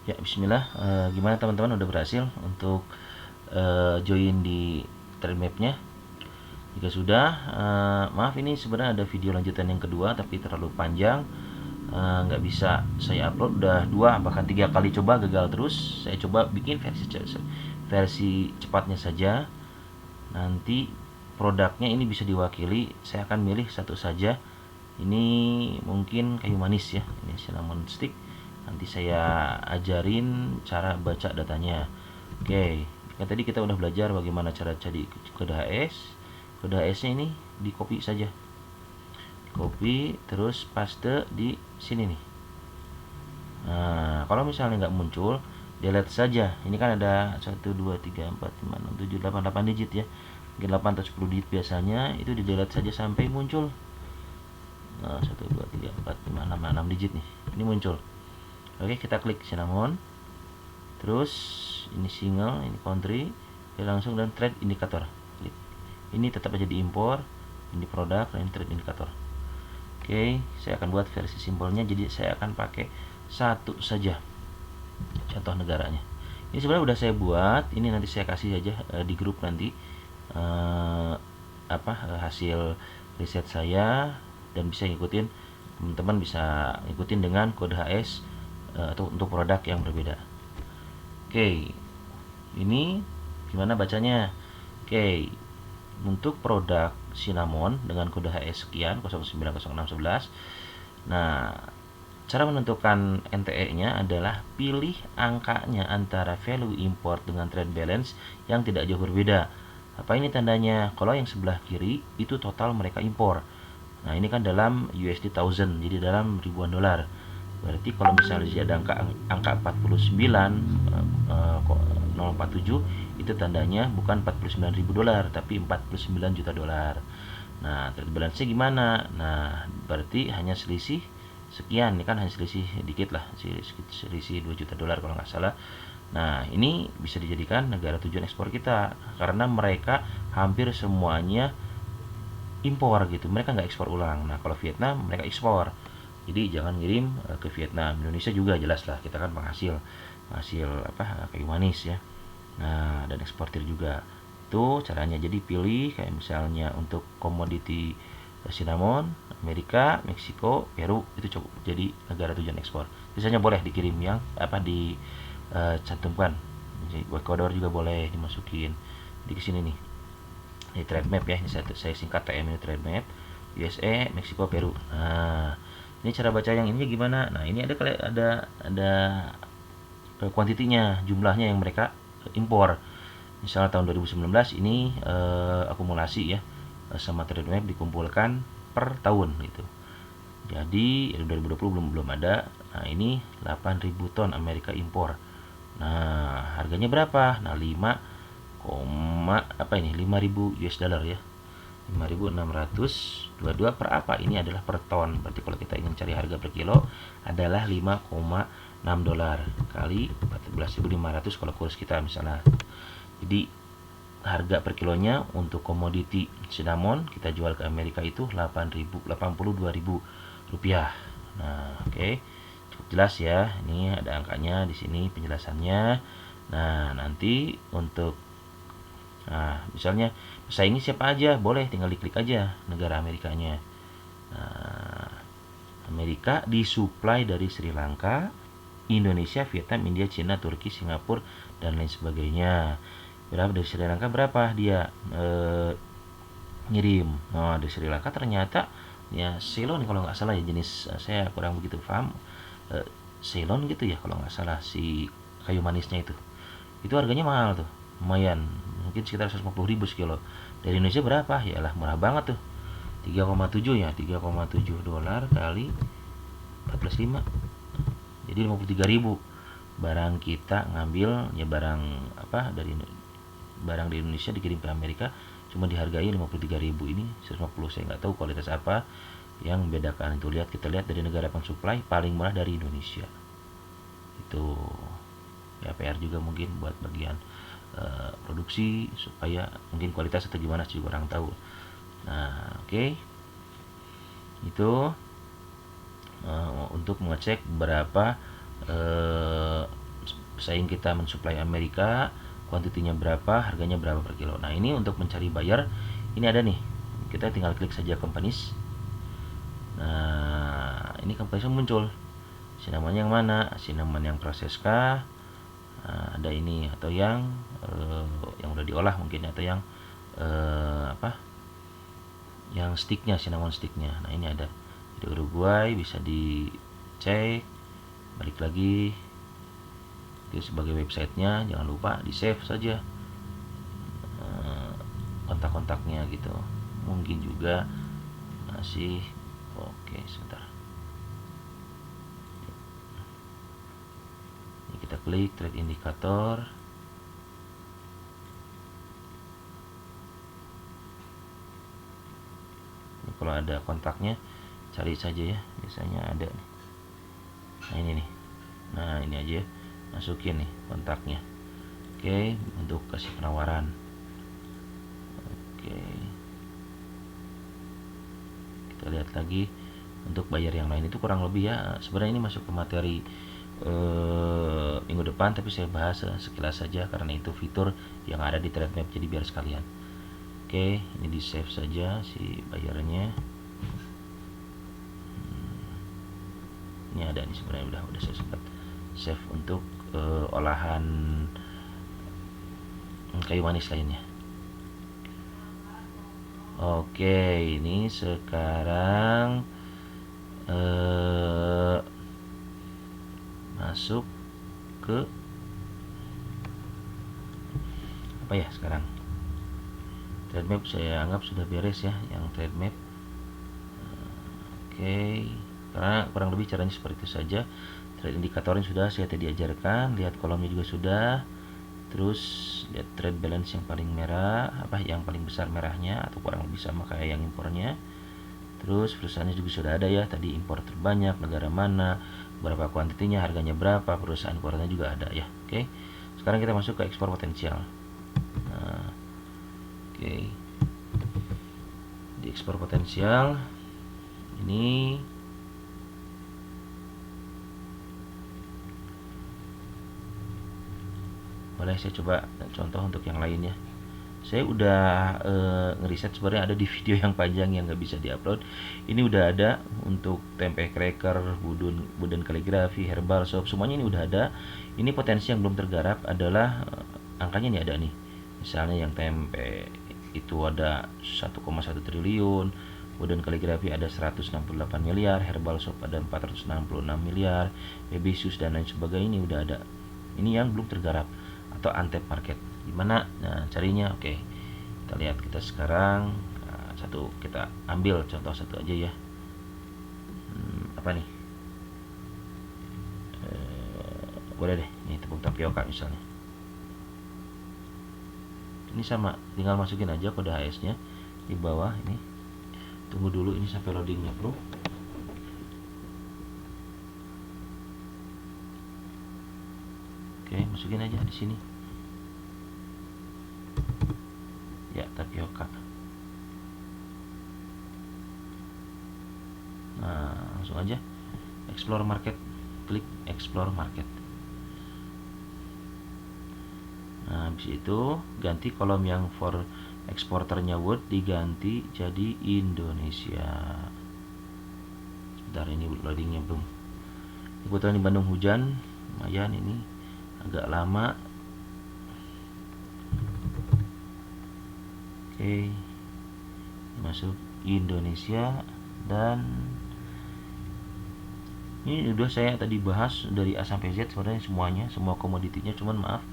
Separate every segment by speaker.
Speaker 1: Ya, bismillah. Gimana teman-teman, udah berhasil untuk join di trade map-nya? Jika sudah, maaf ini sebenarnya ada video lanjutan yang kedua tapi terlalu panjang, nggak bisa saya upload. Udah 2 bahkan 3 kali coba gagal terus. Saya coba bikin versi cepatnya saja. Nanti produknya ini bisa diwakili. Saya akan milih satu saja. Ini mungkin kayu manis ya, ini cinnamon stick. Nanti saya ajarin cara baca datanya. Oke, kan tadi kita udah belajar bagaimana cara cari kode HS. Kode HS nya ini di copy saja, copy terus paste di sini nih. Nah, kalau misalnya nggak muncul, delete saja. Ini kan ada 1 2 3 4 5 6 7 8 digit ya, mungkin 8 atau 10 digit biasanya. Itu di delete saja sampai muncul. Nah, 1 2 3 4 5 6 digit nih, ini muncul. Oke, kita klik cinnamon, terus ini single, ini country, langsung, dan trade indikator. Klik. Ini tetap aja diimpor, ini produk, dan ini trade indikator. Oke, saya akan buat versi simpelnya, jadi saya akan pakai satu saja contoh negaranya. Ini sebenarnya udah saya buat, ini nanti saya kasih aja di grup nanti hasil riset saya, dan bisa ngikutin, teman-teman bisa ngikutin dengan kode HS atau untuk produk yang berbeda. Oke, ini gimana bacanya? Oke, untuk produk cinnamon dengan kode HS sekian 090611. Nah, cara menentukan NTE-nya adalah pilih angkanya antara value import dengan trade balance yang tidak jauh berbeda. Apa ini tandanya? Kalau yang sebelah kiri itu total mereka impor. Nah, ini kan dalam USD 1000, jadi dalam ribuan dolar. Berarti kalau misalnya ada angka 49 047, itu tandanya bukan 49.000 dolar tapi 49 juta dolar. Nah, trade balance-nya gimana? Nah, berarti hanya selisih sekian. Ini kan hanya selisih dikit lah, selisih 2 juta dolar kalau nggak salah. Nah, ini bisa dijadikan negara tujuan ekspor kita karena mereka hampir semuanya impor gitu, mereka nggak ekspor ulang. Nah, kalau Vietnam mereka ekspor, jadi jangan ngirim ke Vietnam. Indonesia juga jelas lah, kita kan penghasil kayu manis ya. Nah, dan eksportir juga. Itu caranya. Jadi pilih kayak misalnya untuk komoditi cinnamon, Amerika, Meksiko, Peru, itu cukup jadi negara tujuan ekspor. Biasanya boleh dikirim yang dicantumkan. Jadi Ecuador juga boleh dimasukin. Di sini nih, ini trade map ya, ini saya singkat TM, ini trade map USA, Meksiko, Peru. Nah, ini cara baca yang ini gimana? Nah, ini ada kuantitinya, jumlahnya yang mereka impor. Misalnya tahun 2019 ini akumulasi ya, sama trade map dikumpulkan per tahun gitu. Jadi 2020 belum ada. Nah, ini 8.000 ton Amerika impor. Nah, harganya berapa? Nah, 5.000 US dollar ya. 5.622 per apa? Ini adalah per ton. Berarti kalau kita ingin cari harga per kilo adalah 5,6 dolar kali 14.500 kalau kurs kita misalnya. Jadi harga per kilonya untuk komoditi cinnamon kita jual ke Amerika itu 82.000 rupiah. Nah, oke. Cukup jelas ya. Ini ada angkanya di sini penjelasannya. Nah, nanti untuk misalnya pesaingnya siapa aja, boleh tinggal diklik aja negara Amerikanya. Nah, Amerika disuplai dari Sri Lanka, Indonesia, Vietnam, India, Cina, Turki, Singapura, dan lain sebagainya. Berapa dari Sri Lanka, berapa dia ngirim? Nah, dari Sri Lanka ternyata ya Ceylon kalau nggak salah ya, jenis saya kurang begitu paham. Ceylon gitu ya kalau nggak salah, si kayu manisnya itu harganya mahal tuh, lumayan, mungkin sekitar 150.000 sekilo. Dari Indonesia berapa? Ya lah, murah banget tuh, 3,7 ya, 3,7 dolar kali 14,5, jadi 53.000. Barang kita ngambil ya, barang di Indonesia dikirim ke Amerika cuma dihargai 53.000. Ini 150, saya nggak tahu kualitas apa yang membedakan itu. Kita lihat dari negara pensuplai paling murah dari Indonesia. Itu ya PR juga mungkin buat bagian produksi, supaya mungkin kualitas atau gimana sih kurang tahu. Nah, oke. Itu untuk mengecek berapa pesaing kita mensuplai Amerika, kuantitinya berapa, harganya berapa per kilo. Nah, ini untuk mencari buyer, ini ada nih, kita tinggal klik saja companies. Nah, ini companies muncul, cinnamon yang mana, cinnamon yang proses kah, ada ini, atau yang udah diolah mungkin, atau yang yang sticknya, cinnamon sticknya. Nah, ini ada di Uruguay, bisa dicek, balik lagi itu sebagai websitenya, jangan lupa di save saja kontak-kontaknya gitu. Mungkin juga masih oke. Sebentar, ini kita klik trade indikator. Ini kalau ada kontaknya cari saja ya, biasanya ada nih. Nah, ini nih, nah ini aja, masukin nih kontaknya. Oke, untuk kasih penawaran. Oke, kita lihat lagi untuk bayar yang lain itu kurang lebih ya. Sebenarnya ini masuk ke materi minggu depan, tapi saya bahas sekilas saja karena itu fitur yang ada di trade map, jadi biar sekalian. Oke, ini di save saja si bayarnya. Ini ada nih, sebenarnya udah saya sempat save untuk olahan kayu manis lainnya. Oke, ini sekarang masuk ke apa ya sekarang? Trade map saya anggap sudah beres ya, yang trade map. Oke, karena kurang lebih caranya seperti itu saja. Trade indikatornya sudah saya tadi ajarkan, lihat kolomnya juga sudah. Terus lihat trade balance yang paling merah, yang paling besar merahnya, atau kurang lebih sama kayak yang impornya. Terus perusahaannya juga sudah ada ya, tadi impor terbanyak, negara mana, berapa kuantitinya, harganya berapa, perusahaan keluarannya juga ada ya. Oke, sekarang kita masuk ke ekspor potensial. Nah, oke, di ekspor potensial ini boleh saya coba contoh untuk yang lainnya. Saya udah ngeriset, sebenarnya ada di video yang panjang yang nggak bisa diupload. Ini udah ada untuk tempe cracker, wooden kaligrafi, herbal soap, semuanya ini udah ada. Ini potensi yang belum tergarap adalah angkanya ini ada nih. Misalnya yang tempe itu ada 1,1 triliun, wooden kaligrafi ada 168 miliar, herbal soap ada 466 miliar, baby shoes dan lain sebagainya, ini udah ada. Ini yang belum tergarap atau untapped market. Gimana carinya? Oke, kita lihat. Kita sekarang kita ambil contoh satu aja ya. Apa nih? Boleh deh, ini tepung tapioka misalnya. Ini sama, tinggal masukin aja kode HS nya di bawah ini. Tunggu dulu ini sampai loadingnya bro. Oke, masukin aja di sini ya, tapioka. Nah, langsung aja explore market, klik explore market. Nah, habis itu ganti kolom yang for eksporternya wood, diganti jadi Indonesia. Sebentar, ini loadingnya belum. Kebetulan di Bandung hujan, lumayan ini agak lama. Oke, masuk Indonesia, dan ini udah saya tadi bahas dari A sampai Z sebenarnya semuanya, semua komoditinya, cuman maaf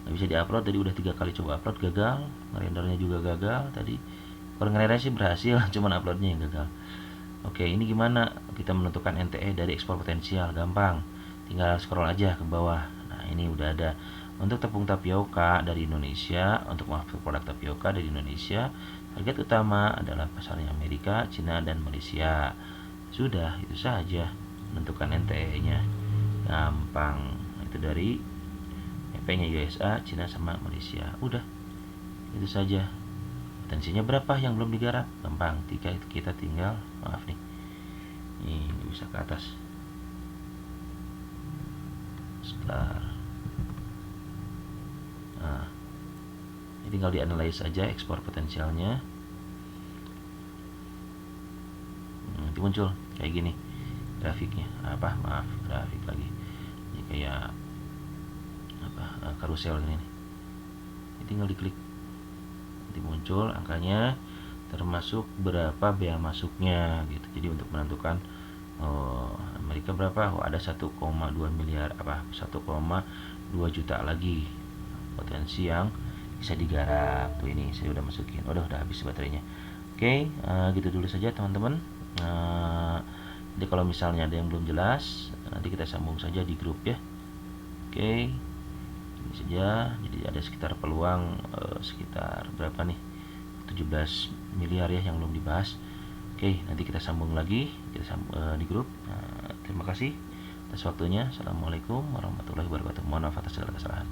Speaker 1: nggak bisa diupload. Tadi udah 3 kali coba upload, gagal. Ngerendernya juga gagal tadi. Kalau ngerender sih berhasil, cuman uploadnya yang gagal. Oke, ini gimana kita menentukan NTE dari ekspor potensial? Gampang, tinggal scroll aja ke bawah. Nah, ini udah ada untuk tepung tapioka dari Indonesia, untuk produk tapioka dari Indonesia. Target utama adalah pasarnya Amerika, Cina, dan Malaysia. Sudah, itu saja menentukan NTE nya, gampang. Itu dari EP-nya USA, Cina, sama Malaysia. Udah, itu saja. Potensinya berapa yang belum digarap? Gampang, kita tinggal, maaf nih, ini bisa ke atas. Sebentar. tinggal dianalisis saja ekspor potensialnya. Nanti muncul kayak gini grafiknya, grafik lagi ini kayak karusel ini. Ini tinggal diklik, nanti muncul angkanya termasuk berapa bea masuknya gitu. Jadi untuk menentukan Amerika berapa, ada 1,2 miliar 1,2 juta lagi potensi yang bisa digarap tuh. Ini saya udah masukin, udah habis baterainya. Oke, gitu dulu saja teman-teman. Jadi kalau misalnya ada yang belum jelas, nanti kita sambung saja di grup ya. Oke, ini saja. Jadi ada sekitar peluang sekitar berapa nih, 17 miliar ya yang belum dibahas. Oke, nanti kita sambung lagi, kita di grup. Terima kasih atas waktunya. Assalamualaikum warahmatullahi wabarakatuh. Mohon maaf atas segala kesalahan.